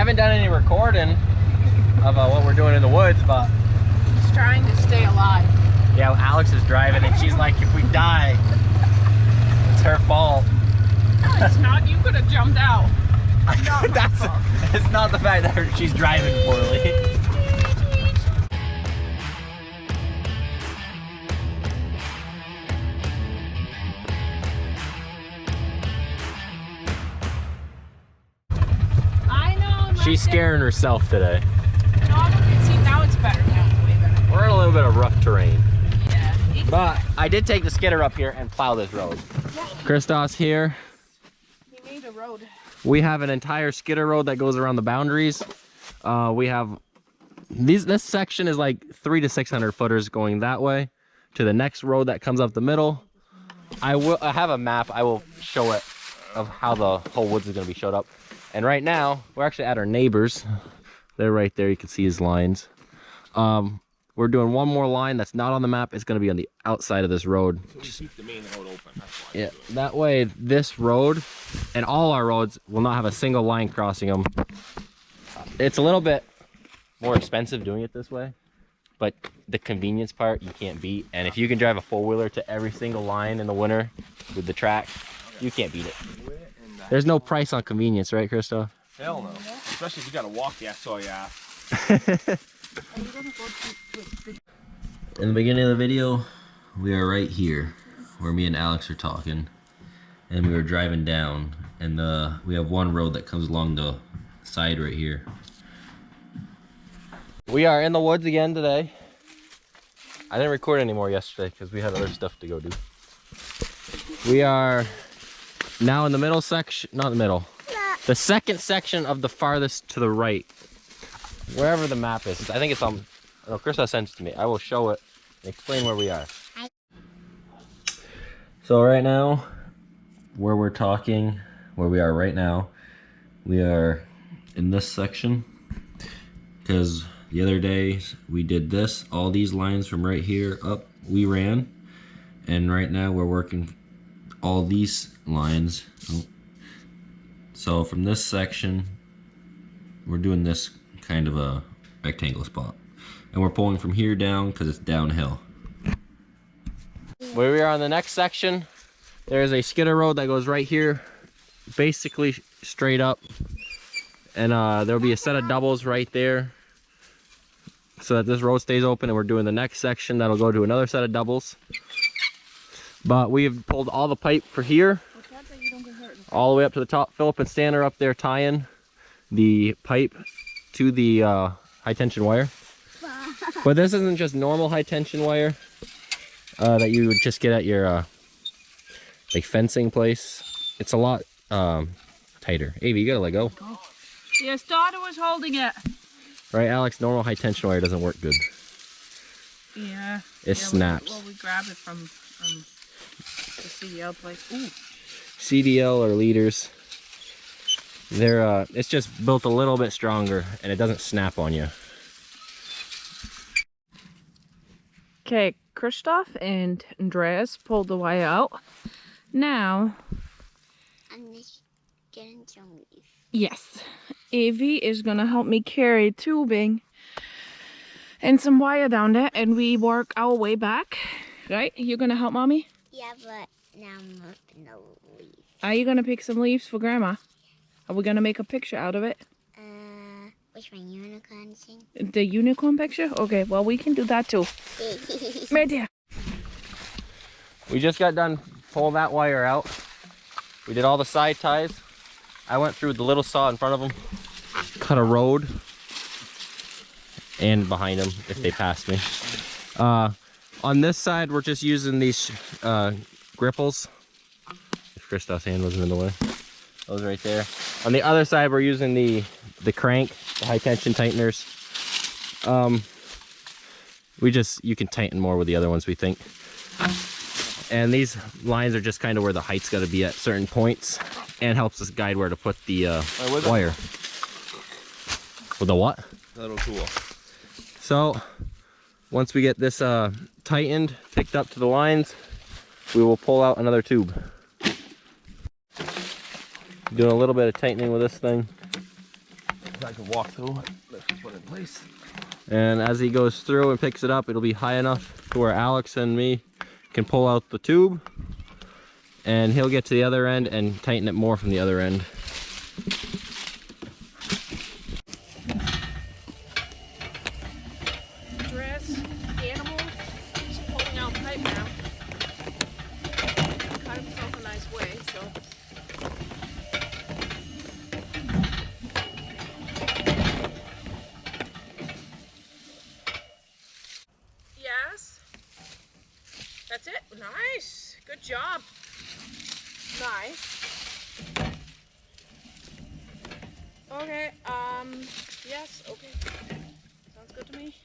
haven't done any recording of what we're doing in the woods, but He's trying to stay alive. yeah, Alex is driving and she's like, if we die, it's her fault. No, it's not. You could have jumped out. It's not the fact that she's driving poorly. She's scaring herself today. No, see, now it's better. Now it's way better. We're in a little bit of rough terrain. Yeah. But I did take the skidder up here and plow this road. Christos here. He made a road. We have an entire skidder road that goes around the boundaries. We have this section is like 300 to 600 footers going that way to the next road that comes up the middle. I have a map. I will show it of how the whole woods is going to be showed up. And right now, we're actually at our neighbors. They're right there. You can see his lines. We're doing one more line that's not on the map. It's going to be on the outside of this road. So we keep the main road open. That's why. Yeah, that way this road and all our roads will not have a single line crossing them. It's a little bit more expensive doing it this way, but the convenience part you can't beat. And if you can drive a four-wheeler to every single line in the winter with the track, you can't beat it. There's no price on convenience, right, Christo? Hell no. Especially if you gotta walk the ass or yeah. In the beginning of the video, we are right here where me and Alex are talking, and we were driving down, and we have one road that comes along the side right here. We are in the woods again today. I didn't record anymore yesterday because we had other stuff to go do. We are now in the middle section, not the middle, the second section of the farthest to the right, wherever the map is. I think it's on, oh, Chris sent it to me. I will show it and explain where we are. So right now, where we're talking, where we are right now, we are in this section, because the other day we did this, all these lines from right here up, we ran, and right now we're working all these lines. So from this section, we're doing this kind of a rectangle spot, and we're pulling from here down because it's downhill. Where we are on the next section, there's a skidder road that goes right here, basically straight up, and there'll be a set of doubles right there so that this road stays open, and we're doing the next section that'll go to another set of doubles. But we've pulled all the pipe for here all the way up to the top. Philip and Stan are up there tying the pipe to the high tension wire. But this isn't just normal high tension wire that you would just get at your like fencing place. It's a lot tighter. Avi, you gotta let go. Yes, daughter was holding it. Right, Alex? Normal high tension wire doesn't work good. Yeah. It snaps. Well, we grab it from the CDL place. Ooh. CDL or leaders. They're it's just built a little bit stronger and it doesn't snap on you. Okay, Christoph and Andreas pulled the wire out. Now, I'm just getting some leaf. Yes, Avi is gonna help me carry tubing and some wire down there, and we work our way back. Right? You're gonna help mommy? Yeah, but now I'm looking the leaf. Are you gonna pick some leaves for grandma? Are we gonna make a picture out of it? Which one, unicorn thing? The unicorn picture? Okay, well, we can do that too. Right there. We just got done pulling that wire out. We did all the side ties. I went through the little saw in front of them, cut a road, and behind them if they passed me. On this side, we're just using these gripples. If Christoph's hand wasn't in the way. Those right there. On the other side, we're using the crank, the high tension tighteners. You can tighten more with the other ones, we think. And these lines are just kind of where the height's got to be at certain points, and helps us guide where to put the wire. With the what? The little tool. So once we get this tightened, picked up to the lines, we will pull out another tube. Doing a little bit of tightening with this thing. I can walk through it. Lift this one in place. And as he goes through and picks it up, it'll be high enough to where Alex and me can pull out the tube. And he'll get to the other end and tighten it more from the other end. Dress, animal, just pulling out pipe now. Cut himself a nice way, so. Yes. That's it. Nice. Good job. Nice. Okay, yes, okay. Sounds good to me.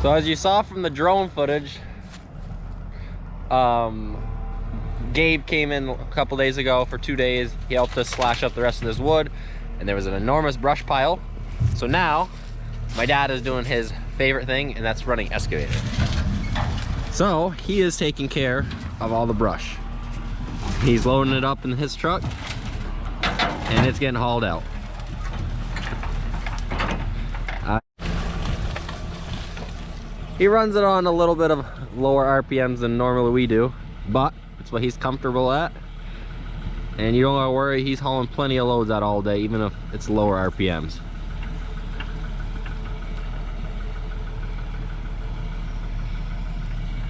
So as you saw from the drone footage, Gabe came in a couple days ago for 2 days. He helped us slash up the rest of this wood, and there was an enormous brush pile. So now my dad is doing his favorite thing, and that's running Excavator. So he is taking care of all the brush. He's loading it up in his truck and it's getting hauled out. He runs it on a little bit of lower RPMs than normally we do, but it's what he's comfortable at. And you don't gotta worry, he's hauling plenty of loads out all day, even if it's lower RPMs.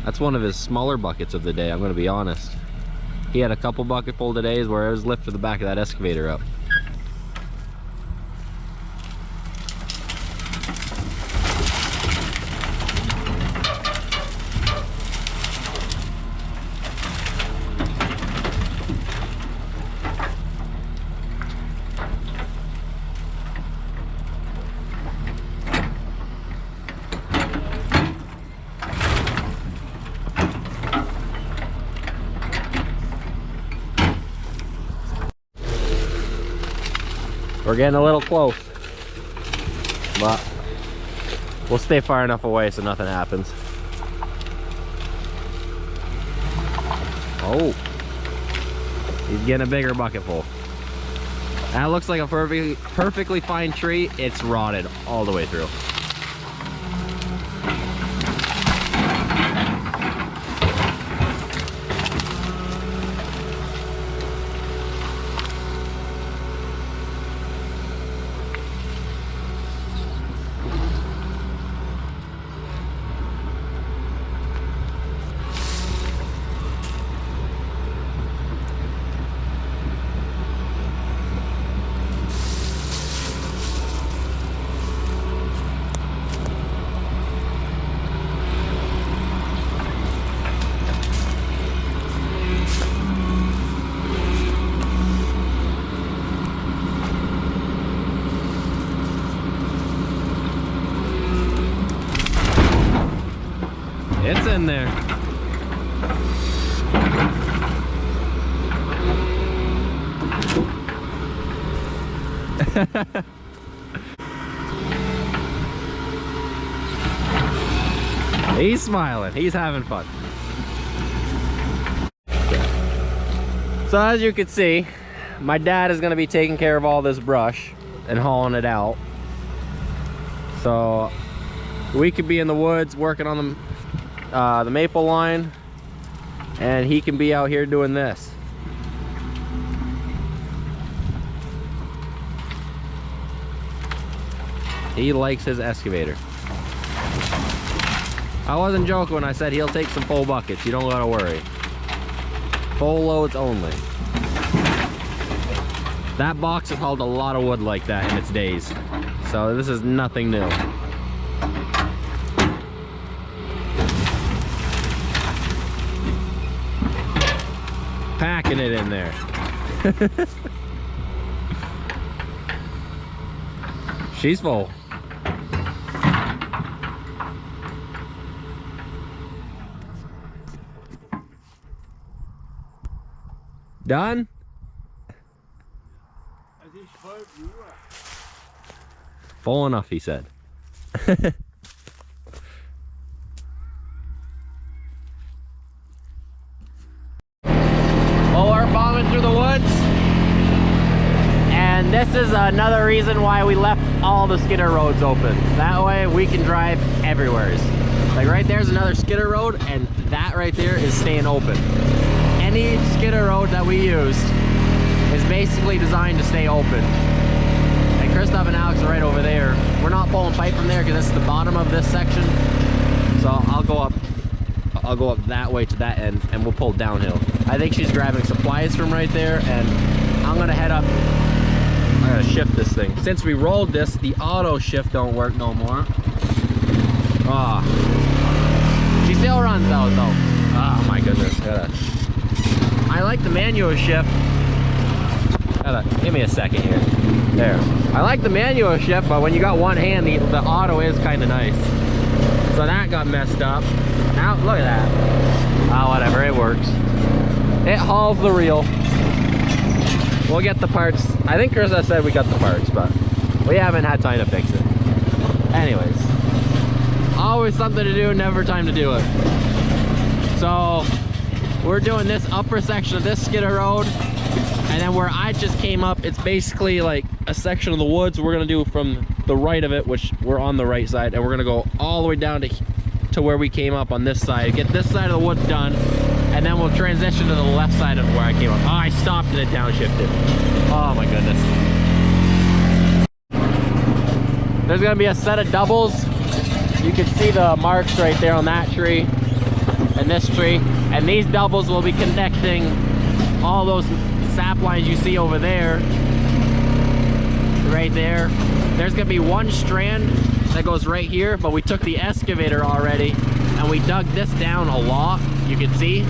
That's one of his smaller buckets of the day, I'm gonna be honest. He had a couple bucketful todays where it was lifted the back of that excavator up. We're getting a little close, but we'll stay far enough away so nothing happens. Oh, he's getting a bigger bucket full. That looks like a perfectly fine tree. It's rotted all the way through. It's in there. He's smiling. He's having fun. So as you can see, my dad is going to be taking care of all this brush and hauling it out. So we could be in the woods working on the maple line, and he can be out here doing this. He likes his excavator. I wasn't joking when I said he'll take some full buckets. You don't gotta worry. Full loads only. That box has hauled a lot of wood like that in its days, so this is nothing new. Packing it in there. She's full. Done? Full enough, he said. Well, we're bombing through the woods. And this is another reason why we left all the skidder roads open. That way we can drive everywhere. Like right there's another skidder road, and that right there is staying open. Any skidder road that we used is basically designed to stay open. And Christoph and Alex are right over there. We're not pulling pipe from there because this is the bottom of this section. So I'll go up that way to that end and we'll pull downhill. I think she's grabbing supplies from right there, and I'm gonna head up. I'm gonna shift this thing. Since we rolled this, the auto shift don't work no more. Ah, she still runs though. Oh my goodness. I like the manual shift. Give me a second here. There. I like the manual shift, but when you got one hand, the auto is kind of nice. So that got messed up. Now look at that. Ah, whatever. It works. It hauls the reel. We'll get the parts. I think Krista said we got the parts, but we haven't had time to fix it. Anyways, always something to do, never time to do it. So we're doing this upper section of this skidder road, and then where I just came up, it's basically like a section of the woods we're gonna do from the right of it, which we're on the right side, and we're gonna go all the way down to where we came up on this side, get this side of the woods done, and then we'll transition to the left side of where I came up. Oh, I stopped and it downshifted. Oh my goodness. There's gonna be a set of doubles. You can see the marks right there on that tree and this tree. And these doubles will be connecting all those sap lines you see over there. Right there. There's gonna be one strand that goes right here, but we took the excavator already and we dug this down a lot. You can see.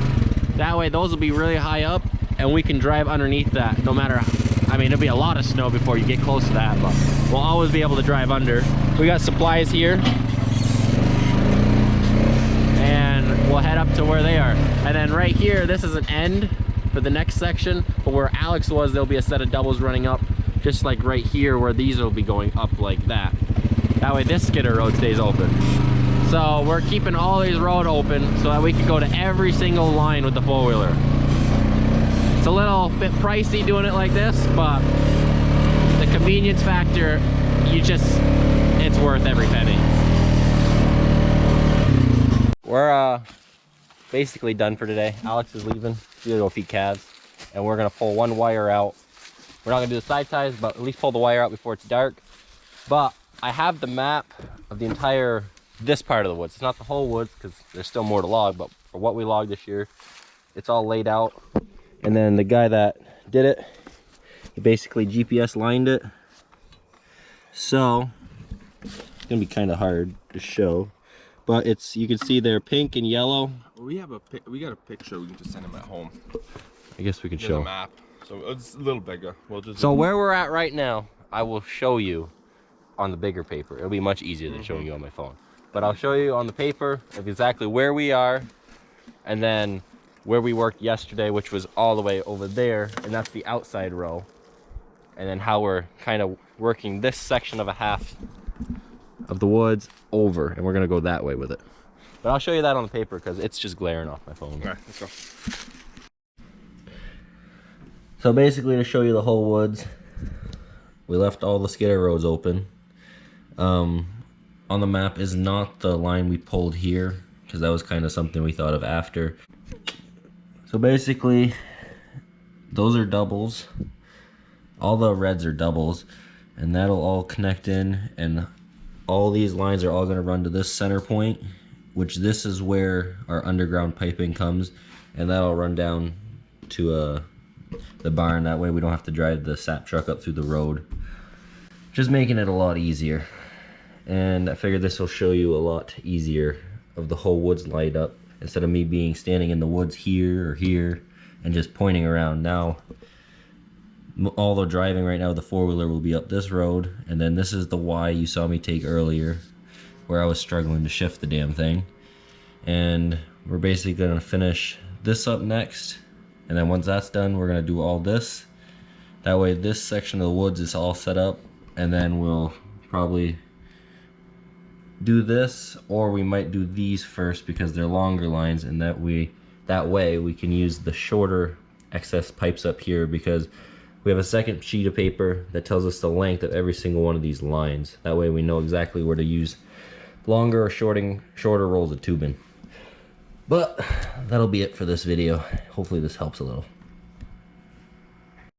That way those will be really high up and we can drive underneath that no matter, I mean, it'll be a lot of snow before you get close to that, but we'll always be able to drive under. We got supplies here and we'll head up to where they are. And then right here, this is an end for the next section, but where Alex was, there'll be a set of doubles running up just like right here where these will be going up like that. That way this skidder road stays open. So we're keeping all these roads open so that we can go to every single line with the four-wheeler. It's a little bit pricey doing it like this, but the convenience factor, it's worth every penny. We're basically done for today. Alex is leaving. She's gonna go feed calves, and we're gonna pull one wire out. We're not gonna do the side ties, but at least pull the wire out before it's dark. But I have the map of the entire this part of the woods. It's not the whole woods because there's still more to log, but for what we logged this year, it's all laid out. And then the guy that did it, he basically GPS lined it. So it's gonna be kind of hard to show, but you can see they're pink and yellow. We got a picture. We can just send him at home. I guess we can There's show a map, so it's a little bigger. So where we're at right now, I will show you on the bigger paper. It'll be much easier than showing you on my phone. But I'll show you on the paper of exactly where we are, and then where we worked yesterday, which was all the way over there, and that's the outside row. And then how we're kind of working this section of a half of the woods over, and we're gonna go that way with it. But I'll show you that on the paper because it's just glaring off my phone. All right, let's go. So basically, to show you the whole woods, we left all the skidder roads open. On the map is not the line we pulled here, because that was kind of something we thought of after. So basically, those are doubles. All the reds are doubles, and that'll all connect in, and all these lines are all going to run to this center point, which this is where our underground piping comes, and that'll run down to the barn. That way we don't have to drive the sap truck up through the road, just making it a lot easier. And I figured this will show you a lot easier of the whole woods light up, instead of me standing in the woods here or here and just pointing around. Now all the driving right now, the four-wheeler will be up this road, and then this is the Y you saw me take earlier where I was struggling to shift the damn thing. And we're basically going to finish this up next, And then once that's done, we're gonna do all this. That way this section of the woods is all set up, and then we'll probably do this, or we might do these first because they're longer lines, and that way we can use the shorter excess pipes up here, because we have a second sheet of paper that tells us the length of every single one of these lines. That way we know exactly where to use longer or shorter rolls of tubing. But that'll be it for this video. Hopefully this helps a little.